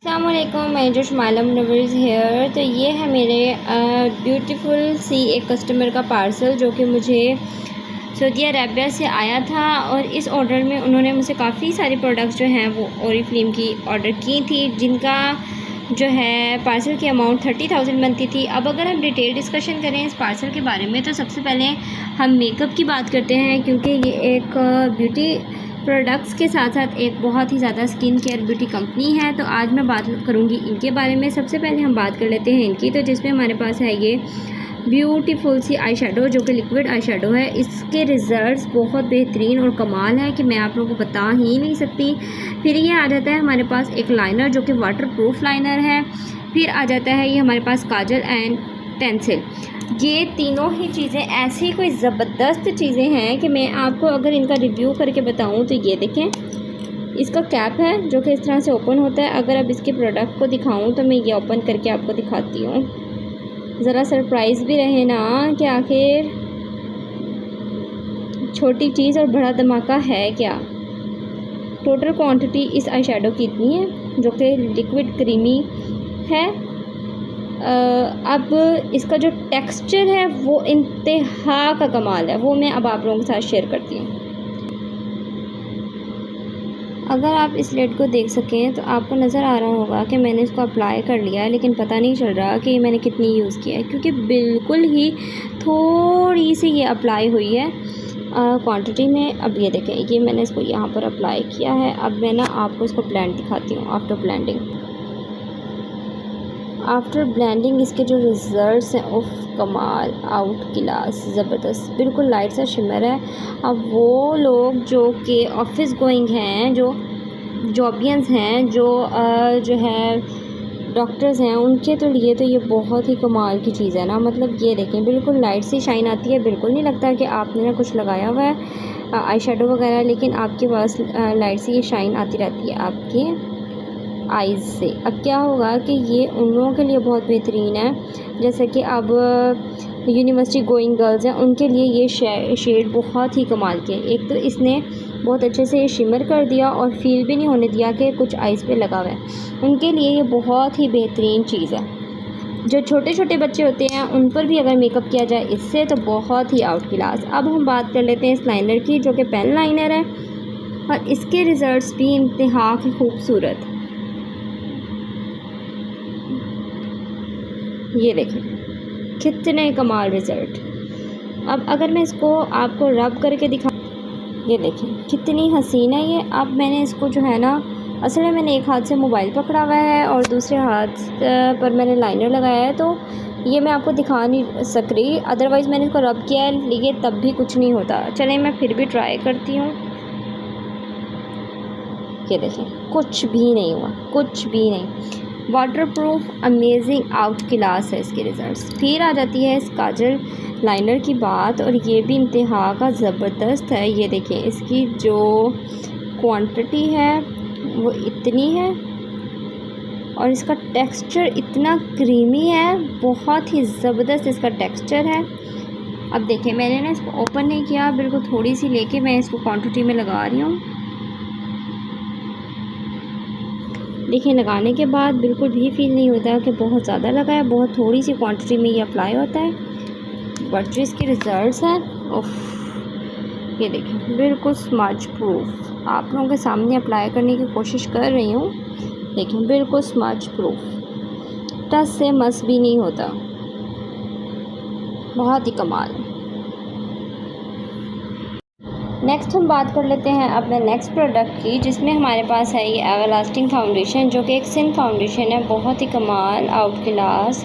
अस्सलामुअलैकुम, मैं जो मालम नवर्स हेयर। तो ये है मेरे ब्यूटीफुल सी एक कस्टमर का पार्सल जो कि मुझे सऊदी अरेबिया से आया था। और इस ऑर्डर में उन्होंने मुझसे काफ़ी सारे प्रोडक्ट्स जो हैं वो ओरिफ्लेम की ऑर्डर की थी, जिनका जो है पार्सल की अमाउंट 30,000 बनती थी। अब अगर हम डिटेल डिस्कशन करें इस पार्सल के बारे में, तो सबसे पहले हम मेकअप की बात करते हैं, क्योंकि ये एक ब्यूटी प्रोडक्ट्स के साथ साथ एक बहुत ही ज़्यादा स्किन केयर ब्यूटी कंपनी है। तो आज मैं बात करूँगी इनके बारे में। सबसे पहले हम बात कर लेते हैं इनकी, तो जिसमें हमारे पास है ये ब्यूटीफुल सी आई शेडो, जो कि लिक्विड आई शेडो है। इसके रिज़ल्ट्स बहुत बेहतरीन और कमाल है कि मैं आप लोगों को बता ही नहीं सकती। फिर ये आ जाता है हमारे पास एक लाइनर, जो कि वाटर प्रूफ लाइनर है। फिर आ जाता है ये हमारे पास काजल एंड पेंसिल। ये तीनों ही चीज़ें ऐसी कोई ज़बरदस्त चीज़ें हैं कि मैं आपको अगर इनका रिव्यू करके बताऊं तो ये देखें, इसका कैप है जो कि इस तरह से ओपन होता है। अगर अब इसके प्रोडक्ट को दिखाऊं तो मैं ये ओपन करके आपको दिखाती हूँ, ज़रा सरप्राइज़ भी रहे ना कि आखिर छोटी चीज़ और बड़ा धमाका है क्या। टोटल क्वांटिटी इस आई शेडो की इतनी है, जो कि लिक्विड क्रीमी है। अब इसका जो टेक्सचर है वो इंतहा का कमाल है, वो मैं अब आप लोगों के साथ शेयर करती हूँ। अगर आप इस लेड को देख सकें तो आपको नज़र आ रहा होगा कि मैंने इसको अप्लाई कर लिया है, लेकिन पता नहीं चल रहा कि मैंने कितनी यूज़ किया है, क्योंकि बिल्कुल ही थोड़ी सी ये अप्लाई हुई है क्वांटिटी में। अब ये देखें, ये मैंने इसको यहाँ पर अप्लाई किया है। अब मैं ना आपको इसको ब्लेंड दिखाती हूँ। आफ्टर ब्लेंडिंग इसके जो रिज़ल्ट्स हैं, उफ कमाल, आउट क्लास, ज़बरदस्त, बिल्कुल लाइट सा शिमर है। अब वो लोग जो कि ऑफिस गोइंग हैं, जो जॉबियंस हैं, जो है डॉक्टर्स हैं, उनके तो लिए तो ये बहुत ही कमाल की चीज़ है ना। मतलब ये देखें, बिल्कुल लाइट सी शाइन आती है, बिल्कुल नहीं लगता कि आपने ना कुछ लगाया हुआ है आई शेडो वगैरह, लेकिन आपके पास लाइट सी ये शाइन आती रहती है आपके आइज़ से। अब क्या होगा कि ये उन लोगों के लिए बहुत बेहतरीन है, जैसे कि अब यूनिवर्सिटी गोइंग गर्ल्स हैं, उनके लिए ये शेड बहुत ही कमाल के। एक तो इसने बहुत अच्छे से ये शिमर कर दिया और फील भी नहीं होने दिया कि कुछ आइज़ पे लगा हुआ है। उनके लिए ये बहुत ही बेहतरीन चीज़ है। जो छोटे छोटे बच्चे होते हैं उन पर भी अगर मेकअप किया जाए इससे, तो बहुत ही आउट क्लास। अब हम बात कर लेते हैं इस लाइनर की, जो कि पेन लाइनर है, और इसके रिज़ल्ट्स भी इंतहा की खूबसूरत। ये देखें कितने कमाल रिज़ल्ट। अब अगर मैं इसको आपको रब करके दिखा, ये देखें कितनी हसीन है ये। अब मैंने इसको जो है ना, असल में मैंने एक हाथ से मोबाइल पकड़ा हुआ है और दूसरे हाथ पर मैंने लाइनर लगाया है, तो ये मैं आपको दिखा नहीं सक रही। अदरवाइज़ मैंने इसको रब किया है, लेकिन तब भी कुछ नहीं होता। चलें मैं फिर भी ट्राई करती हूँ। ये देखें कुछ भी नहीं हुआ, कुछ भी नहीं। वाटरप्रूफ, अमेजिंग, आउट क्लास है इसके रिज़ल्ट्स। फिर आ जाती है इस काजल लाइनर की बात, और ये भी इंतहा का ज़बरदस्त है। ये देखें इसकी जो क्वांटिटी है वो इतनी है, और इसका टेक्सचर इतना क्रीमी है, बहुत ही ज़बरदस्त इसका टेक्सचर है। अब देखें, मैंने ना इसको ओपन नहीं किया, बिल्कुल थोड़ी सी लेके मैं इसको क्वांटिटी में लगा रही हूँ। देखिए, लगाने के बाद बिल्कुल भी फील नहीं होता कि बहुत ज़्यादा लगा है, बहुत थोड़ी सी क्वांटिटी में ये अप्लाई होता है। बट जो इसके रिज़ल्ट्स हैं, उफ, ये देखिए बिल्कुल स्मज प्रूफ। आप लोगों के सामने अप्लाई करने की कोशिश कर रही हूँ, देखिए बिल्कुल स्मज प्रूफ, टच से मस भी नहीं होता, बहुत ही कमाल है। नेक्स्ट हम बात कर लेते हैं अपने नेक्स्ट प्रोडक्ट की, जिसमें हमारे पास है ये एवरलास्टिंग फाउंडेशन, जो कि एक सिन फाउंडेशन है, बहुत ही कमाल, आउट क्लास,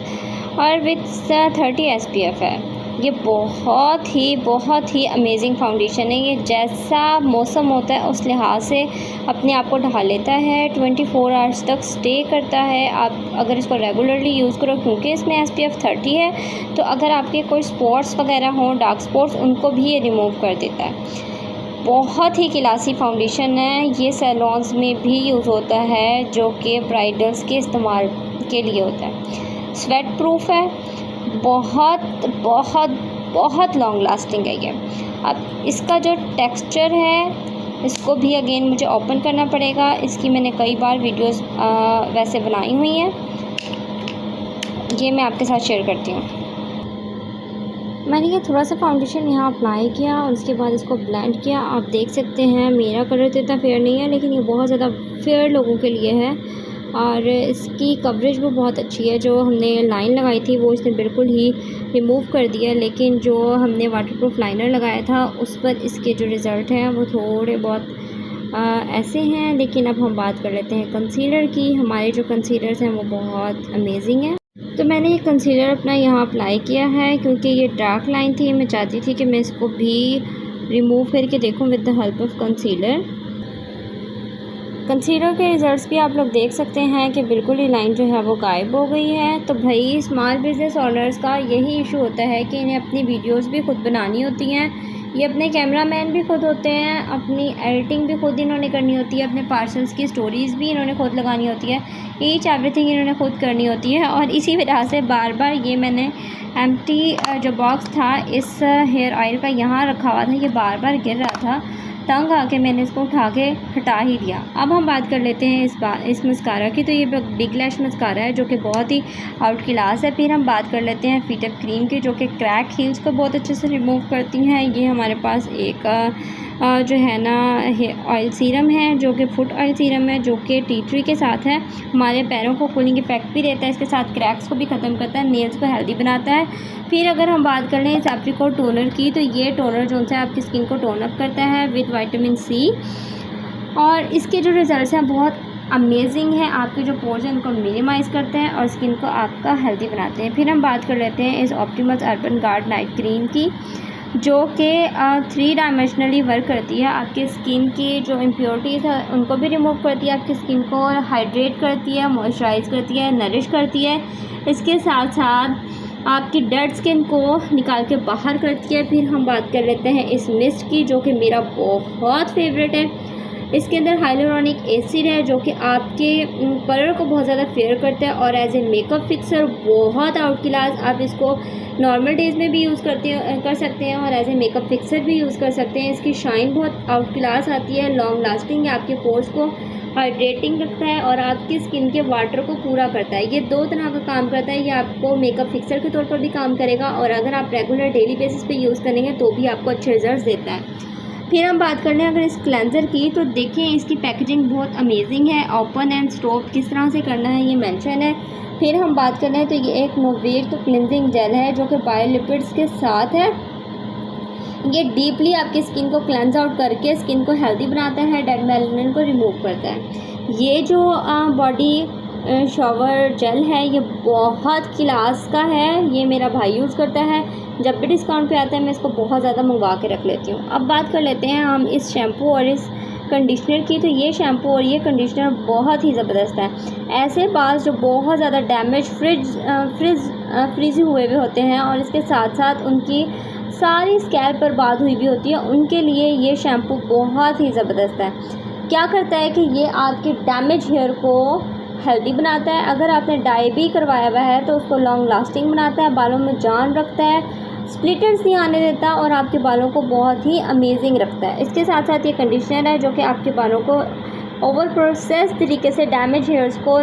और विथ 30 SPF है। ये बहुत ही अमेजिंग फाउंडेशन है। ये जैसा मौसम होता है उस लिहाज से अपने आप को ढाल लेता है, 24 आवर्स तक स्टे करता है। आप अगर इसको रेगुलरली यूज़ करो, क्योंकि इसमें SPF 30 है, तो अगर आपके कोई स्पॉट्स वगैरह हों, डार्क स्पॉट्स, उनको भी ये रिमूव कर देता है। बहुत ही क्लासी फाउंडेशन है। ये सैलून्स में भी यूज़ होता है, जो कि ब्राइडल्स के इस्तेमाल के लिए होता है। स्वेट प्रूफ है, बहुत बहुत बहुत लॉन्ग लास्टिंग है ये। अब इसका जो टेक्सचर है इसको भी अगेन मुझे ओपन करना पड़ेगा। इसकी मैंने कई बार वीडियोस वैसे बनाई हुई हैं, ये मैं आपके साथ शेयर करती हूँ। मैंने ये थोड़ा सा फाउंडेशन यहाँ अप्लाई किया और उसके बाद इसको ब्लेंड किया। आप देख सकते हैं मेरा कलर तो इतना फेयर नहीं है, लेकिन ये बहुत ज़्यादा फेयर लोगों के लिए है और इसकी कवरेज वो बहुत अच्छी है। जो हमने लाइन लगाई थी वो इसने बिल्कुल ही रिमूव कर दिया, लेकिन जो हमने वाटरप्रूफ लाइनर लगाया था उस पर इसके जो रिज़ल्ट हैं वो थोड़े बहुत ऐसे हैं। लेकिन अब हम बात कर लेते हैं कंसीलर की। हमारे जो कंसीलर्स हैं वो बहुत अमेजिंग हैं। तो मैंने ये कंसीलर अपना यहाँ अप्लाई किया है, क्योंकि ये डार्क लाइन थी, मैं चाहती थी कि मैं इसको भी रिमूव करके देखूँ with the help of concealer. Concealer के रिज़ल्ट्स भी आप लोग देख सकते हैं कि बिल्कुल ही लाइन जो है वो गायब हो गई है। तो भाई स्मॉल बिज़नेस ओनर्स का यही इशू होता है कि इन्हें अपनी वीडियोस भी खुद बनानी होती हैं, ये अपने कैमरामैन भी खुद होते हैं, अपनी एडिटिंग भी खुद इन्होंने करनी होती है, अपने पार्सल्स की स्टोरीज़ भी इन्होंने खुद लगानी होती है, ईच एवरीथिंग इन्होंने खुद करनी होती है। और इसी वजह से बार बार ये मैंने एम्प्टी जो बॉक्स था इस हेयर ऑयल का यहाँ रखा हुआ था, ये बार बार गिर रहा था, तंग आके मैंने इसको उठा के हटा ही दिया। अब हम बात कर लेते हैं इस मस्कारा की। तो ये बिग लैश मस्कारा है जो कि बहुत ही आउट क्लास है। फिर हम बात कर लेते हैं फिट अप क्रीम की, जो कि क्रैक हील्स को बहुत अच्छे से रिमूव करती हैं। ये हमारे पास एक जो है ना ऑयल सीरम है, जो कि फुट ऑयल सीरम है, जो कि टी ट्री के साथ है। हमारे पैरों को कूलिंग इफेक्ट भी देता है, इसके साथ क्रैक्स को भी ख़त्म करता है, नेल्स को हेल्दी बनाता है। फिर अगर हम बात कर लें इस एप्रिकॉट टोनर की, तो ये टोनर जो है आपकी स्किन को टोन अप करता है विद विटामिन सी, और इसके जो रिज़ल्ट्स हैं बहुत अमेजिंग है। आपके जो पोर्स हैं उनको मिनिमाइज़ करते हैं और स्किन को आपका हेल्दी बनाते हैं। फिर हम बात कर लेते हैं इस Optimus urban guard night cream की, जो कि 3 डायमेंशनली वर्क करती है। आपकी स्किन की जो इम्प्योरिटीज़ है उनको भी रिमूव करती है, आपकी स्किन को हाइड्रेट करती है, मॉइस्चराइज करती है, नरिश करती है। इसके साथ साथ आपकी डेड स्किन को निकाल के बाहर करती है। फिर हम बात कर लेते हैं इस मिस्ट की, जो कि मेरा बहुत फेवरेट है। इसके अंदर हाइलुरोनिक एसिड है, जो कि आपके कलर को बहुत ज़्यादा फेयर करता है और एज ए मेकअप फिक्सर बहुत आउट क्लास। आप इसको नॉर्मल डेज़ में भी यूज़ कर सकते हैं और एज ए मेकअप फिक्सर भी यूज़ कर सकते हैं। इसकी शाइन बहुत आउट क्लास आती है, लॉन्ग लास्टिंग है, आपके पोर्स को हाइड्रेटिंग रखता है और आपकी स्किन के वाटर को पूरा करता है। ये 2 तरह का काम करता है। ये आपको मेकअप फिक्सर के तौर पर भी काम करेगा और अगर आप रेगुलर डेली बेसिस पे यूज़ करेंगे तो भी आपको अच्छे रिजल्ट देता है। फिर हम बात कर लें अगर इस क्लेंजर की, तो देखिए इसकी पैकेजिंग बहुत अमेजिंग है। ओपन एंड स्टॉप किस तरह से करना है ये मेंशन है। फिर हम बात कर लें तो ये एक नोवेट क्लिनजिंग जेल है, जो कि बायोलिपिड्स के साथ है। ये डीपली आपकी स्किन को क्लेंज आउट करके स्किन को हेल्दी बनाता है, डेड मेलानिन को रिमूव करता है। ये जो बॉडी शॉवर जेल है ये बहुत क्लास का है, ये मेरा भाई यूज़ करता है। जब भी डिस्काउंट पे आता है मैं इसको बहुत ज़्यादा मंगवा के रख लेती हूँ। अब बात कर लेते हैं हम इस शैम्पू और इस कंडीशनर की। तो ये शैम्पू और ये कंडीशनर बहुत ही ज़बरदस्त है। ऐसे बाल जो बहुत ज़्यादा डैमेज फ्रीज हुए हुए होते हैं और इसके साथ साथ उनकी सारी स्कैल्प पर बात हुई भी होती है, उनके लिए ये शैम्पू बहुत ही ज़बरदस्त है। क्या करता है कि ये आपके डैमेज हेयर को हेल्दी बनाता है। अगर आपने डाई भी करवाया हुआ है तो उसको लॉन्ग लास्टिंग बनाता है, बालों में जान रखता है, स्प्लिटर्स नहीं आने देता और आपके बालों को बहुत ही अमेजिंग रखता है। इसके साथ साथ ये कंडीशनर है जो कि आपके बालों को ओवर प्रोसेस तरीके से डैमेज हेयर्स को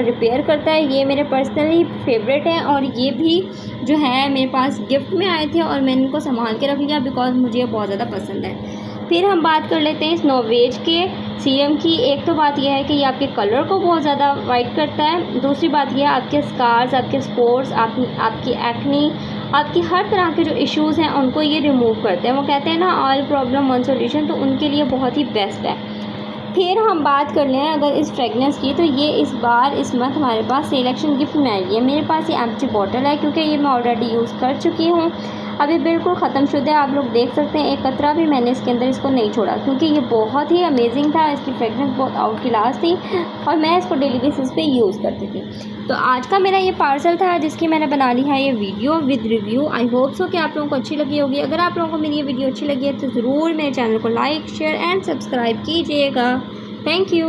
रिपेयर करता है। ये मेरे पर्सनली फेवरेट है और ये भी जो है मेरे पास गिफ्ट में आए थे और मैंने इनको संभाल के रख लिया बिकॉज मुझे बहुत ज़्यादा पसंद है। फिर हम बात कर लेते हैं इस नोवेज के सीरम की। एक तो बात यह है कि ये आपके कलर को बहुत ज़्यादा वाइट करता है, दूसरी बात यह है आपके स्कार्स, आपके स्पोर्स, आपकी एक्नी, आपकी हर तरह के जो इश्यूज़ हैं उनको ये रिमूव करते हैं। वो कहते हैं ना ऑल प्रॉब्लम वन सॉल्यूशन, तो उनके लिए बहुत ही बेस्ट है। फिर हम बात कर लें अगर इस फ्रेगनेंस की, तो ये इस मंथ हमारे पास सिलेक्शन गिफ्ट में आई है। मेरे पास ये एम्प्टी बॉटल है क्योंकि ये मैं ऑलरेडी यूज़ कर चुकी हूँ, अभी बिल्कुल ख़त्म शुदा है। आप लोग देख सकते हैं एक कतरा भी मैंने इसके अंदर इसको नहीं छोड़ा क्योंकि ये बहुत ही अमेजिंग था। इसकी फ्रेगनेंस बहुत आउट क्लास थी और मैं इसको डेली बेसिस पे यूज़ करती थी। तो आज का मेरा ये पार्सल था जिसकी मैंने बना ली है ये video with review. I hope so कि आप लोगों को अच्छी लगी होगी। अगर आप लोगों को मेरी ये वीडियो अच्छी लगी है तो ज़रूर मेरे चैनल को लाइक, शेयर एंड सब्सक्राइब कीजिएगा। Thank you.